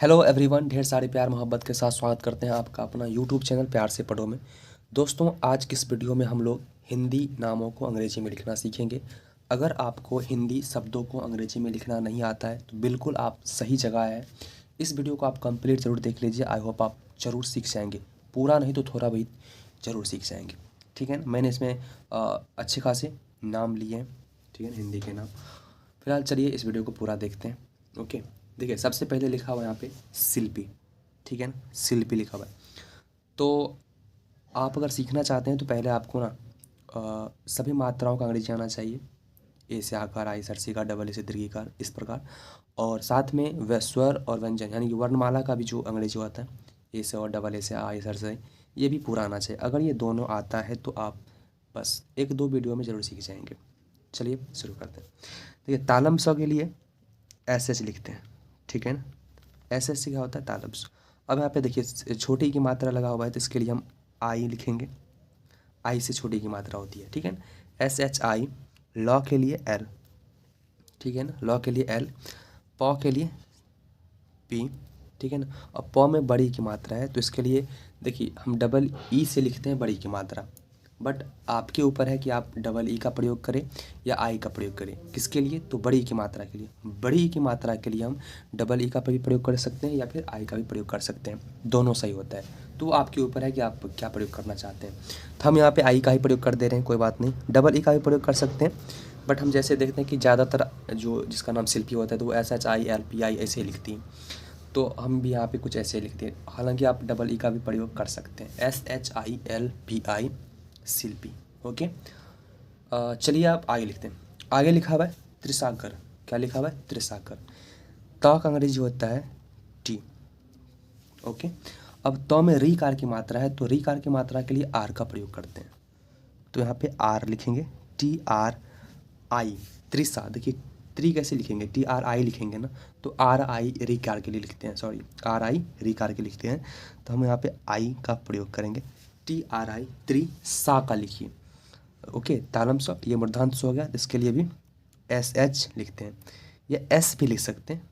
Hello everyone, ढेर सारे प्यार मोहब्बत के साथ स्वागत करते हैं आपका अपना यूट्यूब चैनल प्यार से पढ़ो में। दोस्तों, आज की इस वीडियो में हम लोग हिंदी नामों को अंग्रेजी में लिखना सीखेंगे। अगर आपको हिंदी शब्दों को अंग्रेजी में लिखना नहीं आता है तो बिल्कुल आप सही जगह है। इस वीडियो को आप कंप्लीट ज़रूर देख लीजिए। आई होप आप ज़रूर सीख जाएंगे, पूरा नहीं तो थोड़ा बहुत ज़रूर सीख जाएंगे। ठीक है ना। मैंने इसमें अच्छे खासे नाम लिए हैं, ठीक है, हिंदी के नाम। फिलहाल चलिए इस वीडियो को पूरा देखते हैं। ओके, देखिए सबसे पहले लिखा हुआ है यहाँ पे शिल्पी। ठीक है ना, शिल्पी लिखा हुआ है। तो आप अगर सीखना चाहते हैं तो पहले आपको ना सभी मात्राओं का अंग्रेजी आना चाहिए। ए से आकार, आई सर सीकार, डबल ए से दीर्घिकार, इस प्रकार। और साथ में स्वर और व्यंजन यानी कि वर्णमाला का भी जो अंग्रेजी होता है, ए से और डबल ए से, आई सर से, ये भी पूरा आना चाहिए। अगर ये दोनों आता है तो आप बस एक दो वीडियो में ज़रूर सीख जाएंगे। चलिए शुरू करते हैं। देखिए तालम स के लिए एस एच लिखते हैं। ठीक है ना, एस एच से क्या होता है तालम स। अब यहाँ पे देखिए छोटी की मात्रा लगा हुआ है तो इसके लिए हम आई लिखेंगे। आई से छोटी की मात्रा होती है। ठीक है ना, एस एच आई। लॉ के लिए एल। ठीक है ना, लॉ के लिए एल। पौ के लिए पी। ठीक है ना, और पौ में बड़ी की मात्रा है तो इसके लिए देखिए हम डबल ई से लिखते हैं बड़ी की मात्रा। बट आपके ऊपर है कि आप डबल ई का प्रयोग करें या आई का प्रयोग करें। किसके लिए? तो बड़ी की मात्रा के लिए। बड़ी की मात्रा के लिए हम डबल ई का भी प्रयोग कर सकते हैं या फिर आई का भी प्रयोग कर सकते हैं, दोनों सही होता है। तो आपके ऊपर है कि आप क्या प्रयोग करना चाहते हैं। तो हम यहाँ पे आई का ही प्रयोग कर दे रहे हैं, कोई बात नहीं। डबल ई का भी प्रयोग कर सकते हैं, बट हम जैसे देखते हैं कि ज़्यादातर जो जिसका नाम शिल्पी होता है तो वो S H I L P I ऐसे ही लिखती हैं। तो हम भी यहाँ पे कुछ ऐसे लिखते हैं। हालांकि आप डबल ई का भी प्रयोग कर सकते हैं, S H I L P I, Shilpi. Okay, चलिए आप आगे लिखते हैं। आगे लिखा हुआ है त्रिसागर। क्या लिखा हुआ है? त्रिसागर। त का अंग्रेजी होता है टी। ओके, अब त में री कार की मात्रा है तो री कार की मात्रा के लिए आर का प्रयोग करते हैं। तो यहाँ पे आर लिखेंगे, टी आर आई। त्रिसा, देखिए त्रि कैसे लिखेंगे? टी आर आई लिखेंगे ना, तो आर आई री कार के लिए लिखते हैं, सॉरी आर आई री कार के लिखते हैं। तो हम यहाँ पे आई का प्रयोग करेंगे। टी आर आई त्रि सा का लिखिए। ओके, तालम स ये मूर्धांत स हो गया, इसके लिए भी एस एच लिखते हैं या एस भी लिख सकते हैं,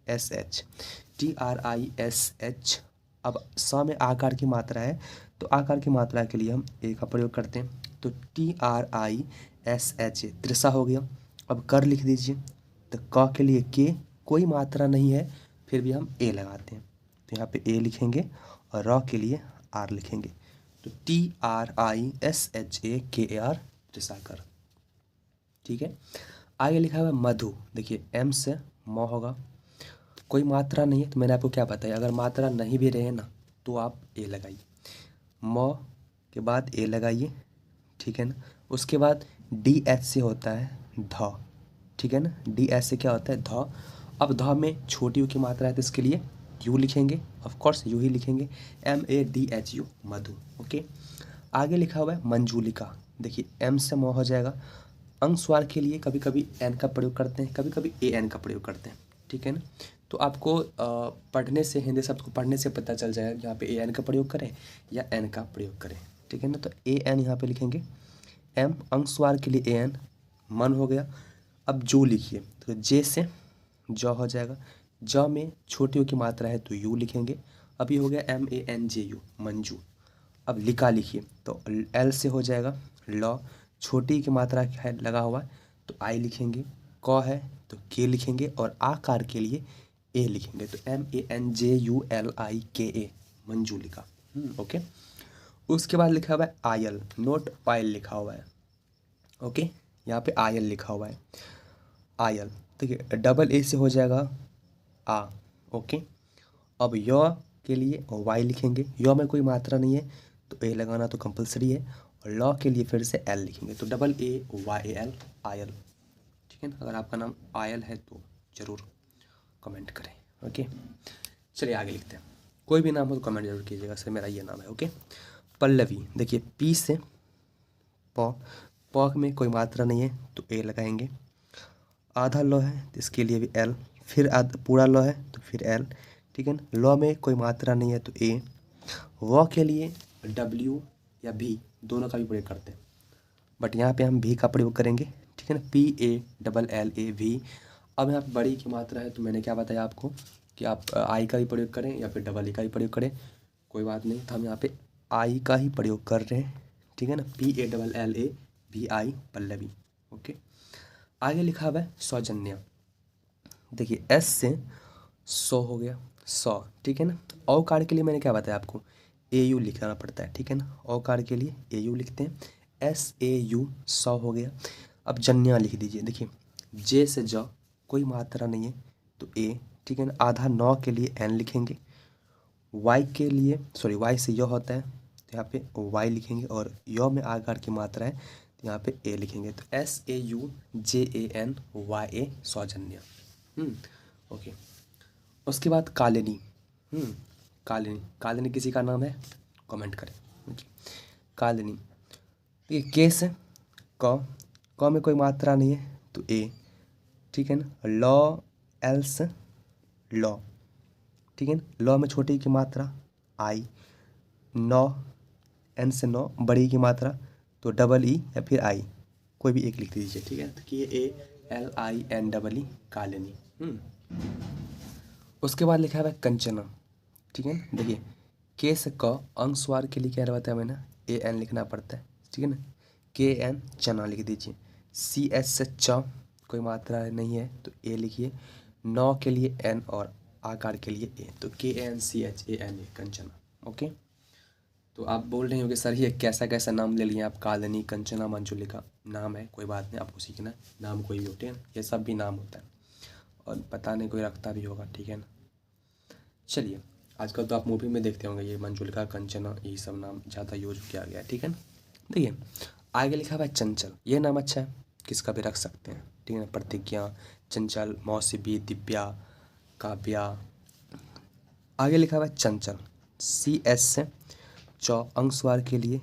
S H, T R I S H. अब स में आकार की मात्रा है तो आकार की मात्रा के लिए हम ए का प्रयोग करते हैं। तो T R I S H, Trisha हो गया। अब कर लिख दीजिए। तो क के लिए के, कोई मात्रा नहीं है फिर भी हम ए लगाते हैं, तो यहाँ पे ए लिखेंगे। और र के लिए आर लिखेंगे। तो T R I S H A के ए आर, त्रिसाकर। ठीक है, आगे लिखा हुआ है मधु। देखिए एम से म होगा, कोई मात्रा नहीं है तो मैंने आपको क्या बताया, अगर मात्रा नहीं भी रहे ना तो आप ए लगाइए। म के बाद ए लगाइए। ठीक है ना, उसके बाद डी एच से होता है ध। ठीक है ना, डी एच से क्या होता है? ध। अब ध में छोटी यू की मात्रा है तो इसके लिए यू लिखेंगे, ऑफ कोर्स यू ही लिखेंगे, M A D H U, Madhu. Okay, आगे लिखा हुआ है मंजूलिका। देखिए एम से म हो जाएगा। अनुस्वार के लिए कभी कभी एन का प्रयोग करते हैं, कभी कभी ए एन का प्रयोग करते हैं। ठीक है ना, तो आपको पढ़ने से, हिंदी शब्द को पढ़ने से पता चल जाएगा कि यहाँ पे ए एन का प्रयोग करें या एन का प्रयोग करें। ठीक है ना, तो ए एन यहाँ पे लिखेंगे। एम अनुस्वार के लिए ए एन, मन हो गया। अब जो लिखिए, तो जे से ज हो जाएगा। ज में छोटी यू की मात्रा है तो यू लिखेंगे। अब ये हो गया M A N J U, Manju. अब लिका लिखिए, तो एल से हो जाएगा लॉ, छोटी की मात्रा है लगा हुआ है तो आई लिखेंगे। क है तो के लिखेंगे और आकार के लिए ए लिखेंगे। तो M A N J U L I K A, Manjulika. Okay, उसके बाद लिखा हुआ है आयल, नोट ऑयल लिखा हुआ है। ओके, यहाँ पे आयल लिखा हुआ है, आयल। देखिए डबल ए से हो जाएगा आ। ओके, अब य के लिए वाई लिखेंगे। य में कोई मात्रा नहीं है तो ए लगाना तो कंपलसरी है। और लॉ के लिए फिर से एल लिखेंगे, तो double A Y L, Aayal. ठीक है ना, अगर आपका नाम आयल है तो ज़रूर कमेंट करें। ओके, चलिए आगे लिखते हैं। कोई भी नाम हो तो कमेंट जरूर कीजिएगा, सर मेरा ये नाम है। ओके, पल्लवी। देखिए पी से प, प में कोई मात्रा नहीं है तो ए लगाएंगे। आधा लॉ है तो इसके लिए भी एल, फिर पूरा लॉ है तो फिर एल। ठीक है ना, लॉ में कोई मात्रा नहीं है तो ए। व के लिए डब्ल्यू या भी, दोनों का भी प्रयोग करते हैं, बट यहाँ पे हम भी का प्रयोग करेंगे। ठीक है ना, P A double L A भी। अब यहाँ पे बड़ी की मात्रा है तो मैंने क्या बताया आपको, कि आप आई का भी प्रयोग करें या फिर डबल ई का भी प्रयोग करें, कोई बात नहीं। तो हम यहाँ पे आई का ही प्रयोग कर रहे हैं, ठीक है ना। PALLAVI पल्लवी। ओके, आगे लिखा हुआ है सौजन्य। देखिए एस से सौ हो गया, सौ, ठीक है ना। औकार के लिए मैंने क्या बताया आपको, AU लिखना पड़ता है, ठीक है ना। औकार के लिए AU लिखते हैं, SAU, सौ हो गया। अब जन्या लिख दीजिए। देखिए जे से ज कोई मात्रा नहीं है तो ए, ठीक है ना। आधा नौ के लिए एन लिखेंगे। वाई के लिए, सॉरी वाई से य होता है तो यहाँ पे वाई लिखेंगे, और य में आकार की मात्रा है तो यहाँ पे ए लिखेंगे। तो SAUJANYA सौजन्य। ओके, उसके बाद कालिनी। कालिनी, कालिनी किसी का नाम है, कमेंट करें। ओके, कालिनी। ये के से क में कोई मात्रा नहीं है तो ए, ठीक है ना। लॉ, एल्स लॉ, ठीक है ना। लॉ में छोटी की मात्रा आई, नौ, एन से नौ, बड़ी की मात्रा तो डबल ई या फिर आई, कोई भी एक लिख दीजिए, ठीक है। तो कि ALINEE कालिनी। उसके बाद लिखा हुआ है कंचना, ठीक है ना। देखिए के से क अंशवार के लिए क्या बताया मैंने, AN लिखना पड़ता है, ठीक है ना। KN चना लिख दीजिए। CS से च कोई मात्रा नहीं है तो ए लिखिए। नौ के लिए N और आकार के लिए ए, तो KNCHANA कंचना। ओके, तो आप बोल रहे होंगे सर ये कैसा कैसा नाम ले लिए आप, कालिनी, कंचना, मंजुलिका। नाम है, कोई बात नहीं, आपको सीखना है। नाम कोई भी होते हैं, ये सब भी नाम होता है और पता नहीं कोई रखता भी होगा, ठीक है ना। चलिए, आजकल तो आप मूवी में देखते होंगे ये मंजुलिका, कंचना, ये सब नाम ज़्यादा यूज किया गया है, ठीक है ना। देखिए आगे लिखा हुआ है चंचल। ये नाम अच्छा है, किसका भी रख सकते हैं, ठीक है ना। प्रतिज्ञा, चंचल, मौसमी, दिव्या, काव्या। आगे लिखा हुआ है चंचल। CS से चौ, अंशवार के लिए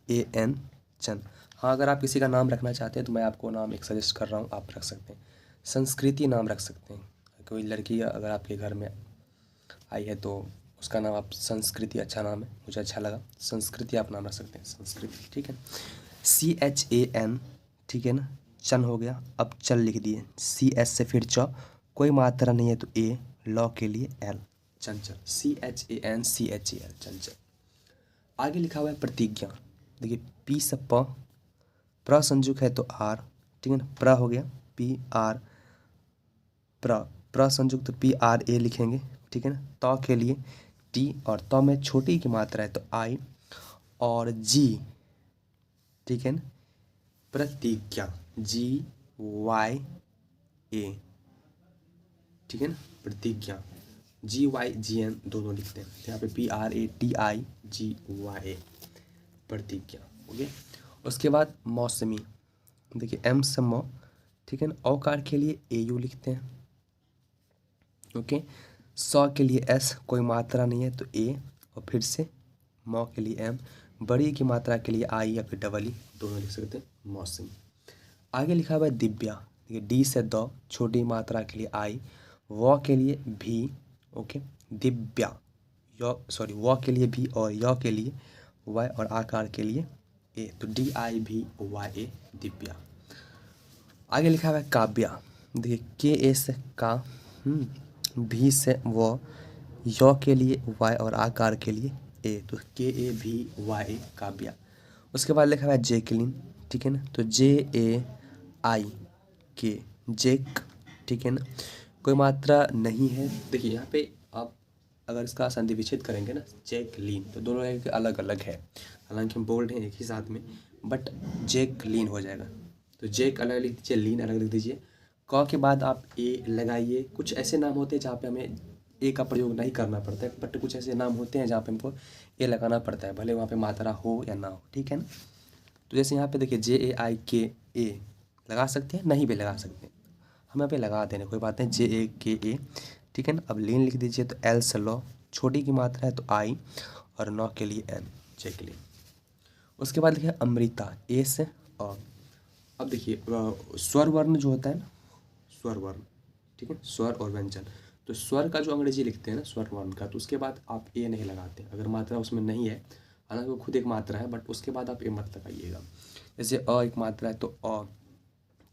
AN चन। हाँ, अगर आप किसी का नाम रखना चाहते हैं तो मैं आपको नाम एक सजेस्ट कर रहा हूँ, आप रख सकते हैं। संस्कृति नाम रख सकते हैं। कोई लड़की अगर आपके घर में आई है तो उसका नाम आप संस्कृति, अच्छा नाम है, मुझे अच्छा लगा, संस्कृति आप नाम रख सकते हैं, संस्कृति, ठीक है। CHAN, ठीक है ना। चन हो गया। अब चल लिख दिए। CS से फिर च, कोई मात्रा नहीं है तो ए, लॉ के लिए L, चंचल। CHANCHAL चंचल। आगे लिखा हुआ है प्रतिज्ञा। देखिए P से प्र संयुक्त है तो R, ठीक है ना। प्र हो गया, PR, प्र संयुक्त तो PRA लिखेंगे, ठीक है ना। तो के लिए T, और तो में छोटी की मात्रा है तो I, और G, ठीक है ना। प्रतिज्ञा, GYA, ठीक है ना। प्रतिज्ञा, GYGN दोनों लिखते हैं, तो यहाँ पे PRATIGYA प्रतिज्ञा। ओके, उसके बाद मौसमी। देखिए M से मौ, ठीक है ना। औकार के लिए AU लिखते हैं। ओके, सौ के लिए S, कोई मात्रा नहीं है तो A, और फिर से मौ के लिए M, बड़ी की मात्रा के लिए I या फिर डबल ई, दोनों लिख सकते हैं, मौसमी। आगे लिखा हुआ है दिव्या। देखिए D से द, छोटी मात्रा के लिए I, व के लिए भी, ओके, दिव्या। व के लिए भी और य के लिए Y और आकार के लिए A, तो DIVYA दिव्या। आगे लिखा हुआ है काव्या। देखिए KA से का, भी से व, य के लिए Y और आकार के लिए A, तो KAVYA काव्या। उसके बाद लिखा हुआ है जैकलिन, ठीक है ना। तो JAIK जेक, ठीक है ना। कोई मात्रा नहीं है। देखिए यहाँ पे आप अगर इसका संधि विच्छेद करेंगे ना, जैकलीन, तो दोनों एक अलग अलग है, हालांकि हम बोल रहे हैं एक ही साथ में, बट जैकलीन हो जाएगा। तो जैक अलग लिख दीजिए, लीन अलग लिख दीजिए। क के बाद आप ए लगाइए। कुछ ऐसे नाम होते हैं जहाँ पे हमें ए का प्रयोग नहीं करना पड़ता है, बट कुछ ऐसे नाम होते हैं जहाँ पे हमको ए लगाना पड़ता है, भले वहाँ पे मात्रा हो या ना हो, ठीक है ना। तो जैसे यहाँ पे देखिए JAIKA लगा सकते हैं, नहीं भी लगा सकते हैं, हम यहाँ पे लगा देने, कोई बात नहीं, JAKA, ठीक है ना। अब लीन लिख दीजिए, तो L से लॉ, छोटी की मात्रा है तो I, और नौ के लिए N, जैकलिन। उसके बाद लिखिए अमृता, A से अ। अब देखिए स्वर वर्ण जो होता है ना, स्वर वर्ण, ठीक है, स्वर और व्यंजन, तो स्वर का जो अंग्रेजी लिखते हैं ना स्वर वर्ण का, तो उसके बाद आप ए नहीं लगाते अगर मात्रा उसमें नहीं है, हालांकि वो खुद एक मात्रा है, बट उसके बाद आप ए मत लगाइएगा। जैसे अ एक मात्रा है तो अ,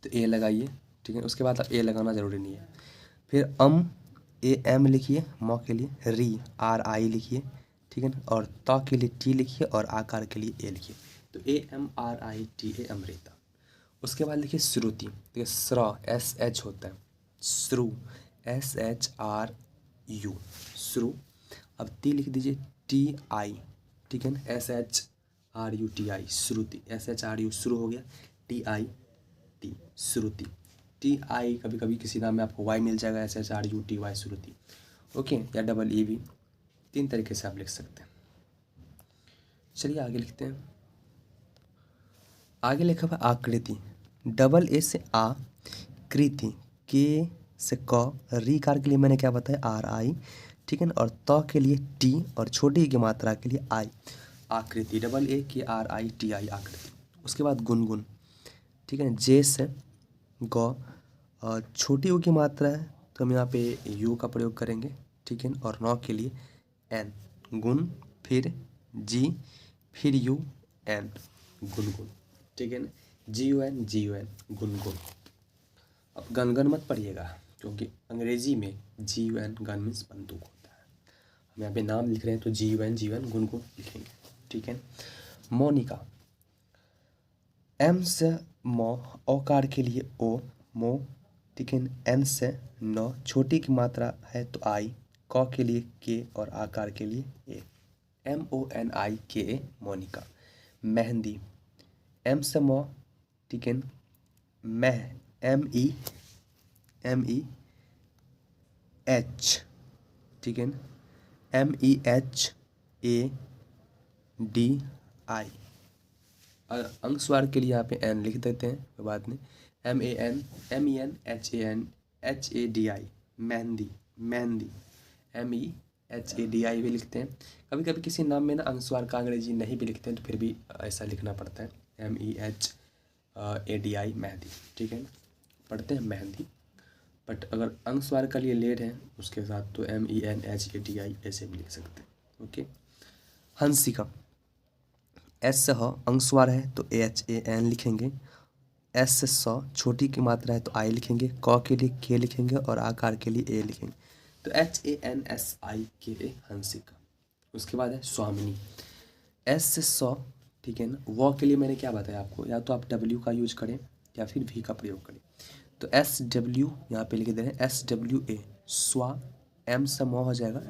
तो ए लगाइए, ठीक है। उसके बाद आप ए लगाना ज़रूरी नहीं है। फिर ए एम लिखिए, मौ के लिए री आर आई लिखिए, ठीक है ना, और त के लिए टी लिखिए और आकार के लिए ए लिखिए। तो A M R I T A Amrita. उसके बाद लिखिए श्रुति, देखिए स्र एस एच होता है, श्रु एस एच आर यू श्रु। अब ती लिख दीजिए टी आई, ठीक है ना, S H R U T I Shruti, S H R U शुरू हो गया, T I T Shruti, T I कभी कभी किसी नाम में आपको वाई मिल जाएगा, S H R U T Y Shruti, okay, या डबल ई भी, 3 तरीके से आप लिख सकते हैं। चलिए आगे लिखते हैं। आगे लिखा हुआ आकृति, डबल ए से आ, कृति के से क, री कार के लिए मैंने क्या बताया आर आई, ठीक है ना, और त के लिए टी और छोटी की मात्रा के लिए आई, आकृति डबल ए के आर आई टी आई आकृति। उसके बाद गुनगुन, ठीक है ना, जे से ग, और छोटी यू की मात्रा है तो हम यहाँ पे यू का प्रयोग करेंगे, ठीक है ना, और नौ के लिए एन, गुन फिर जी फिर यू एन गुनगुन, ठीक है ना, जी यू एन गुनगुन। अब गनगन मत पढ़िएगा क्योंकि अंग्रेजी में जी यू एन गन मीन्स बंदूक होता है, हम यहाँ पे नाम लिख रहे हैं तो जी यू एन गुनगुन लिखेंगे, ठीक है। मोनिका, एम से मो, औकार के लिए ओ मो, ठीक है, एन से नौ, छोटी की मात्रा है तो आई, क के लिए के और आकार के लिए ए, एम ओ एन आई के ए मोनिका। मेहंदी, एम से मो, ठीक है, मेह एम ई एच, ठीक है, M E H A D I, और अंक स्वर के लिए यहाँ पे एन लिख देते हैं कोई बात नहीं, M E N H A D I Mehndi, Mehndi M E H A D I भी लिखते हैं। कभी कभी किसी नाम में ना अंक स्वर का अंग्रेजी नहीं भी लिखते हैं तो फिर भी ऐसा लिखना पड़ता है, M E H A D I Mehndi, ठीक है ना, पढ़ते हैं मेहंदी, बट अगर अंक स्वर का लिए ले रहे हैं उसके साथ तो M E N H A D I ऐसे भी लिख सकते हैं, ओके। हंसिका, एस से ह अंक स्वर है तो एच ए एन लिखेंगे, एस से स छोटी की मात्रा है तो आई लिखेंगे, क के लिए के लिखेंगे और आकार के लिए ए लिखेंगे, तो H A N S I K A Hansika. उसके बाद है स्वामिनी, एस से स, ठीक है ना, व के लिए मैंने क्या बताया आपको, या तो आप डब्ल्यू का यूज करें या फिर वी का प्रयोग करें, तो एस डब्ल्यू यहाँ पे लिख दे रहे हैं, एस डब्ल्यू ए स्वा, एम से म हो जाएगा,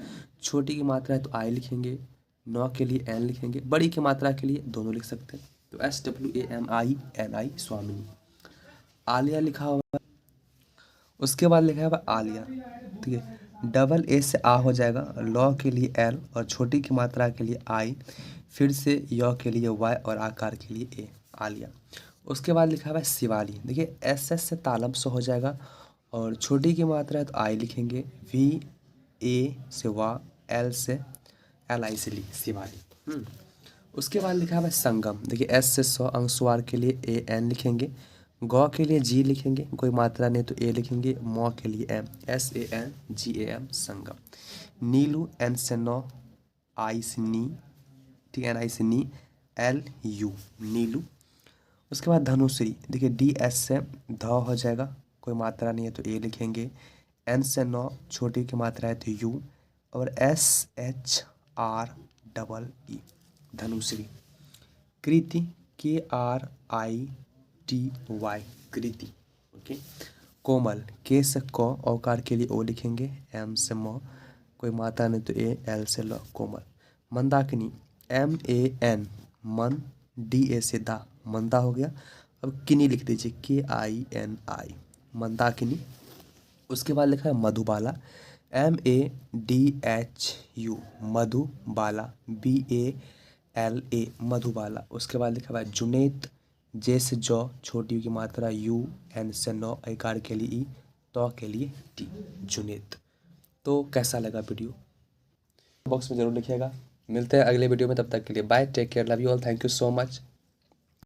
छोटी की मात्रा है तो आई लिखेंगे, नौ के लिए एन लिखेंगे, बड़ी की मात्रा के लिए दोनों लिख सकते हैं, तो S W A M I N I Swamini. Alia लिखा हुआ है, उसके बाद लिखा हुआ आलिया, ठीक है, डबल ए से आ हो जाएगा, लॉ के लिए एल और छोटी की मात्रा के लिए आई, फिर से य के लिए वाई और आकार के लिए ए, आलिया। उसके बाद लिखा हुआ है शिवाली, देखिए एस एस से तालम से हो जाएगा और छोटी की मात्रा है तो आई लिखेंगे, वी ए से वा, एल से एल आई से ली शिवाली। उसके बाद लिखा हुआ है संगम, देखिए एस से 100 अंक स्वर के लिए ए एन लिखेंगे, गौ के लिए जी लिखेंगे, कोई मात्रा नहीं तो ए लिखेंगे, मौ के लिए M, S A N G A M Sangam. Neelu, N से 9 आई से नी, ठीक है, एन आई से नी, एल यू नीलू। उसके बाद धनुश्री, देखिए डी एस से ध हो जाएगा, कोई मात्रा नहीं है तो ए लिखेंगे, एन से 9 छोटी की मात्रा है तो यू, और S H R double E Dhanushree. Kriti, K R I T Y Kriti, okay. Komal, K से क, औकार के लिए ओ लिखेंगे, एम से म, कोई मात्रा नहीं तो ए, एल से ल कोमल। मंदाकिनी, एम ए एन मन, डी ए से दा मंदा हो गया, अब किनी लिख दीजिए, के आई एन आई मंदाकिनी। उसके बाद लिखा है Madhubala, M A D H U Madhubala, B A L A Madhubala. उसके बाद लिखा हुआ है जुनेद, जे से जौ छोटी की मात्रा यू, एन से 9 आकार के लिए ई, तो के लिए टी जुनेद। तो कैसा लगा वीडियो बॉक्स में ज़रूर लिखिएगा। मिलते हैं अगले वीडियो में, तब तक के लिए bye, take care, love you all, thank you so much.